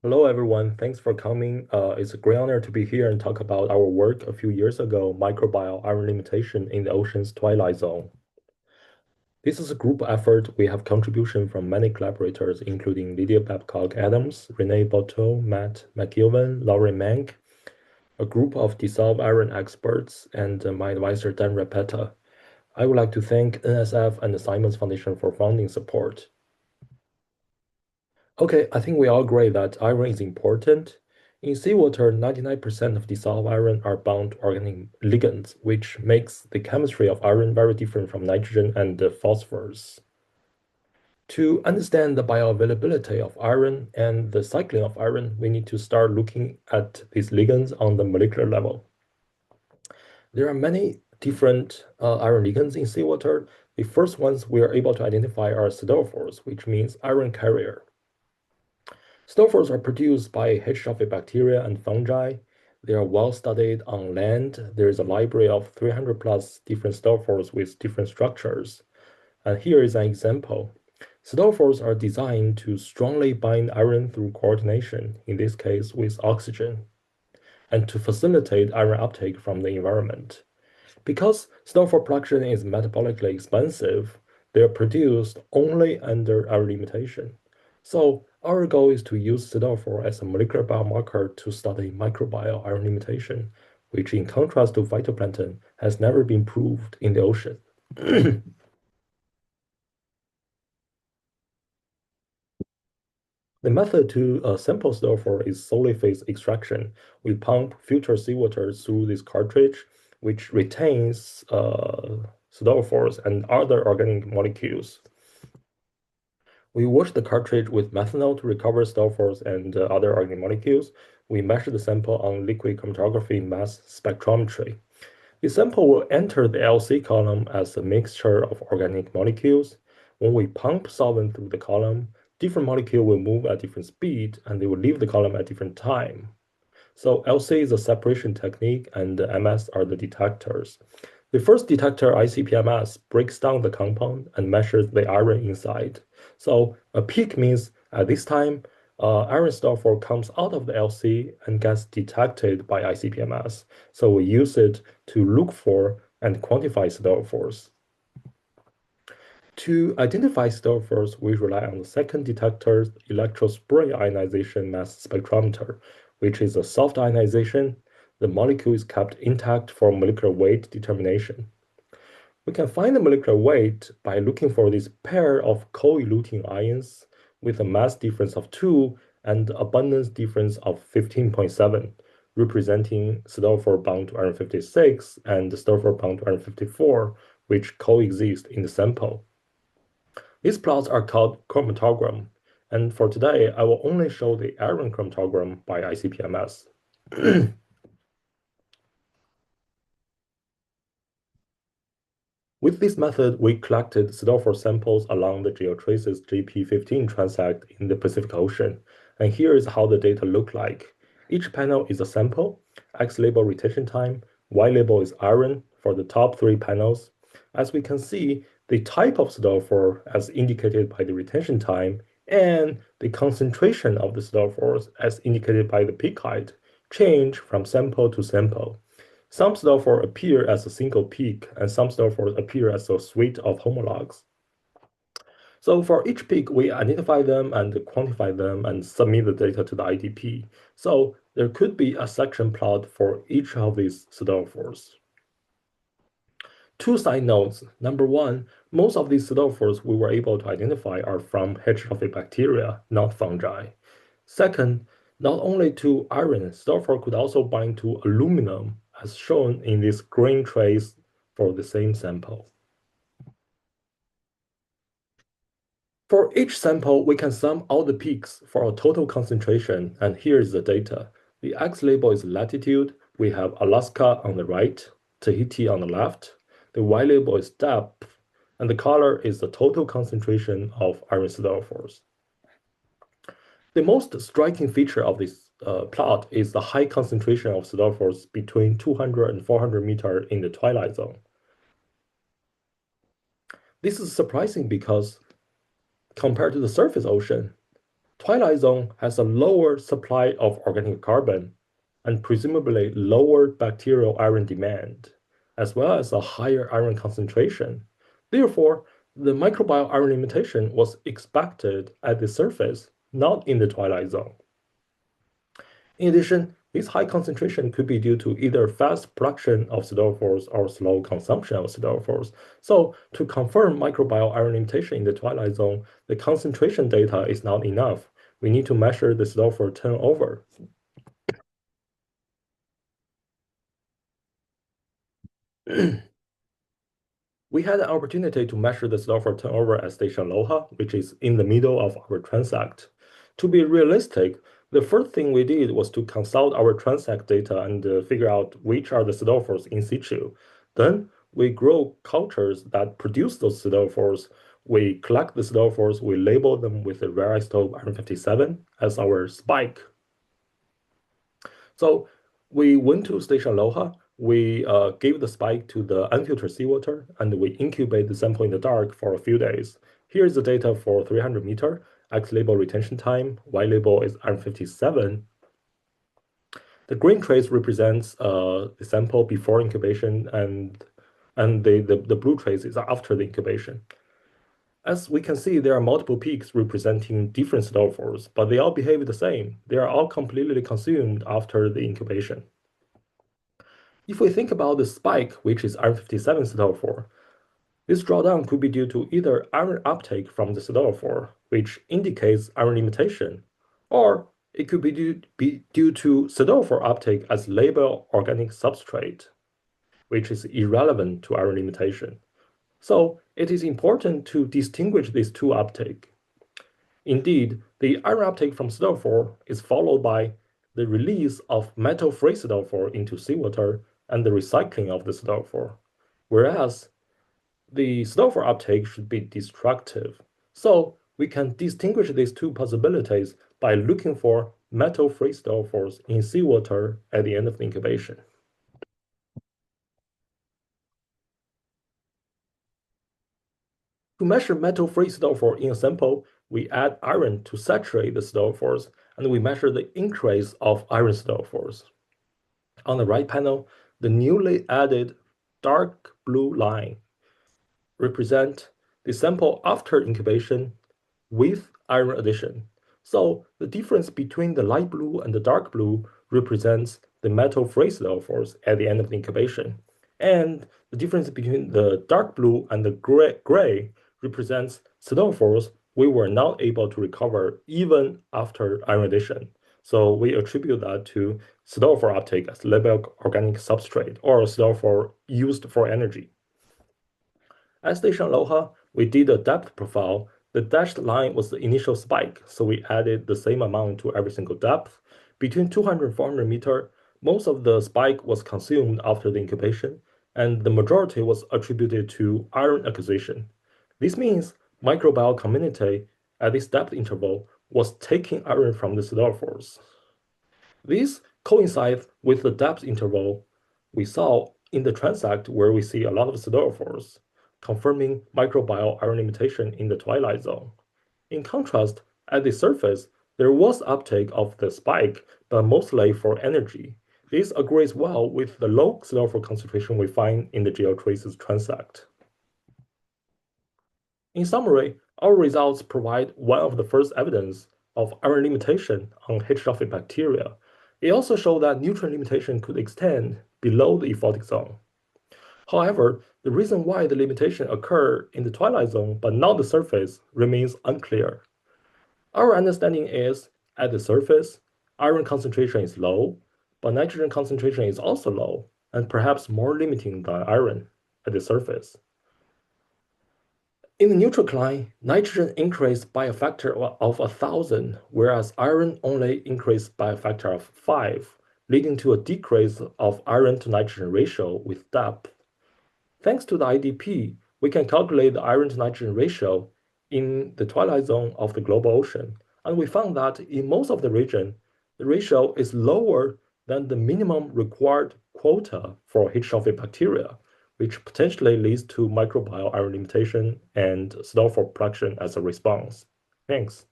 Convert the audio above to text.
Hello, everyone. Thanks for coming. It's a great honor to be here and talk about our work a few years ago, Microbial Iron Limitation in the Ocean's Twilight Zone. This is a group effort. We have contribution from many collaborators, including Lydia Babcock-Adams, Renee Boteau, Matt McGilvan, Laurie Mank, a group of dissolved iron experts, and my advisor, Dan Rapetta. I would like to thank NSF and the Simons Foundation for funding support. Okay, I think we all agree that iron is important. In seawater, 99% of dissolved iron are bound to organic ligands, which makes the chemistry of iron very different from nitrogen and phosphorus. To understand the bioavailability of iron and the cycling of iron, we need to start looking at these ligands on the molecular level. There are many different iron ligands in seawater. The first ones we are able to identify are siderophores, which means iron carrier. Siderophores are produced by heterotropic bacteria and fungi. They are well studied on land. There is a library of 300 plus different siderophores with different structures. And here is an example. Siderophores are designed to strongly bind iron through coordination, in this case with oxygen, and to facilitate iron uptake from the environment. Because siderophore production is metabolically expensive, they are produced only under our limitation. So our goal is to use siderophore as a molecular biomarker to study microbial iron limitation, which in contrast to phytoplankton has never been proved in the ocean. The method to sample siderophore is solid phase extraction. We pump filtered seawater through this cartridge, which retains siderophores and other organic molecules. We wash the cartridge with methanol to recover sulfurs and other organic molecules. We measure the sample on liquid chromatography mass spectrometry. The sample will enter the LC column as a mixture of organic molecules. When we pump solvent through the column, different molecules will move at different speed and they will leave the column at different time. So LC is a separation technique and the MS are the detectors. The first detector, ICP-MS, breaks down the compound and measures the iron inside. So a peak means at this time, iron siderophore comes out of the LC and gets detected by ICP-MS. So we use it to look for and quantify siderophores. To identify siderophores, we rely on the second detector, electrospray ionization mass spectrometer, which is a soft ionization. The molecule is kept intact for molecular weight determination. We can find the molecular weight by looking for this pair of co-eluting ions with a mass difference of 2 and abundance difference of 15.7, representing siderophore bound to iron 56 and siderophore bound to iron 54, which coexist in the sample. These plots are called chromatogram, and for today, I will only show the iron chromatogram by ICP-MS. With this method, we collected siderophore samples along the Geotrace's GP15 transect in the Pacific Ocean, and here is how the data look like. Each panel is a sample, X label retention time, Y label is iron for the top 3 panels. As we can see, the type of siderophore as indicated by the retention time and the concentration of the siderophores as indicated by the peak height change from sample to sample. Some therefore appear as a single peak, and some therefore appear as a suite of homologs. So for each peak, we identify them and quantify them and submit the data to the IDP. So there could be a section plot for each of these siderophores. Two side notes. Number one, most of these siderophores we were able to identify are from heterotrophic bacteria, not fungi. Second, not only to iron, siderophore could also bind to aluminum, as shown in this green trace for the same sample. For each sample, we can sum all the peaks for a total concentration, and here is the data. The X label is latitude. We have Alaska on the right, Tahiti on the left. The Y label is depth, and the color is the total concentration of iron siderophores. The most striking feature of this plot is the high concentration of siderophores between 200 and 400 meters in the twilight zone. This is surprising because compared to the surface ocean, Twilight zone has a lower supply of organic carbon and presumably lower bacterial iron demand, as well as a higher iron concentration. Therefore, the microbial iron limitation was expected at the surface, not in the twilight zone. In addition, this high concentration could be due to either fast production of siderophores or slow consumption of siderophores. So, to confirm microbial iron limitation in the twilight zone, the concentration data is not enough. We need to measure the siderophore turnover. We had an opportunity to measure the sulfur turnover at Station Loha, which is in the middle of our transect. To be realistic, the first thing we did was to consult our transect data and figure out which are the sulfurs in situ. Then we grow cultures that produce those sulfurs. We collect the sulfurs, we label them with the rare isotope iron 57 as our spike. So we went to Station Loha. We gave the spike to the unfiltered seawater, and we incubate the sample in the dark for a few days. Here's the data for 300 meter. X label retention time. Y label is iron 57. The green trace represents the sample before incubation, and the blue trace is after the incubation. As we can see, there are multiple peaks representing different sulfurs, but they all behave the same. They are all completely consumed after the incubation. If we think about the spike, which is iron 57 sulfur, this drawdown could be due to either iron uptake from the sulfur, which indicates iron limitation, or it could be due to sulfur uptake as labile organic substrate, which is irrelevant to iron limitation. So it is important to distinguish these two uptake. Indeed, the iron uptake from sulfur is followed by the release of metal-free sulfur into seawater and the recycling of the sulfur, whereas the sulfur uptake should be destructive. So we can distinguish these two possibilities by looking for metal-free sulfurs in seawater at the end of the incubation. To measure metal-free sulfur in a sample, we add iron to saturate the sulfurs, and we measure the increase of iron sulfurs. On the right panel, the newly added dark blue line represent the sample after incubation with iron addition. So the difference between the light blue and the dark blue represents the metal-free sulfurs at the end of the incubation. And the difference between the dark blue and the gray represents sulfurs we were not able to recover even after iron addition. So we attribute that to sulfur uptake as labile organic substrate or sulfur used for energy. At Station Aloha, we did a depth profile. The dashed line was the initial spike, so we added the same amount to every single depth. Between 200 and 400 meter, most of the spike was consumed after the incubation, and the majority was attributed to iron acquisition. This means microbial community at this depth interval was taking iron from the sulfurs. This coincides with the depth interval we saw in the transect where we see a lot of sulfurs, confirming microbial iron limitation in the twilight zone. In contrast, at the surface, there was uptake of the spike, but mostly for energy. This agrees well with the low sulfur concentration we find in the geotraces transect. In summary, our results provide one of the first evidence of iron limitation on heterotrophic bacteria. It also shows that nutrient limitation could extend below the euphotic zone. However, the reason why the limitation occurred in the twilight zone but not the surface remains unclear. Our understanding is, at the surface, iron concentration is low, but nitrogen concentration is also low, and perhaps more limiting than iron at the surface. In the neutrocline, nitrogen increased by a factor of 1,000, whereas iron only increased by a factor of 5, leading to a decrease of iron to nitrogen ratio with depth. Thanks to the IDP, we can calculate the iron to nitrogen ratio in the twilight zone of the global ocean, and we found that in most of the region, the ratio is lower than the minimum required quota for heterotrophic bacteria, which potentially leads to microbial iron limitation and sulfur production as a response. Thanks.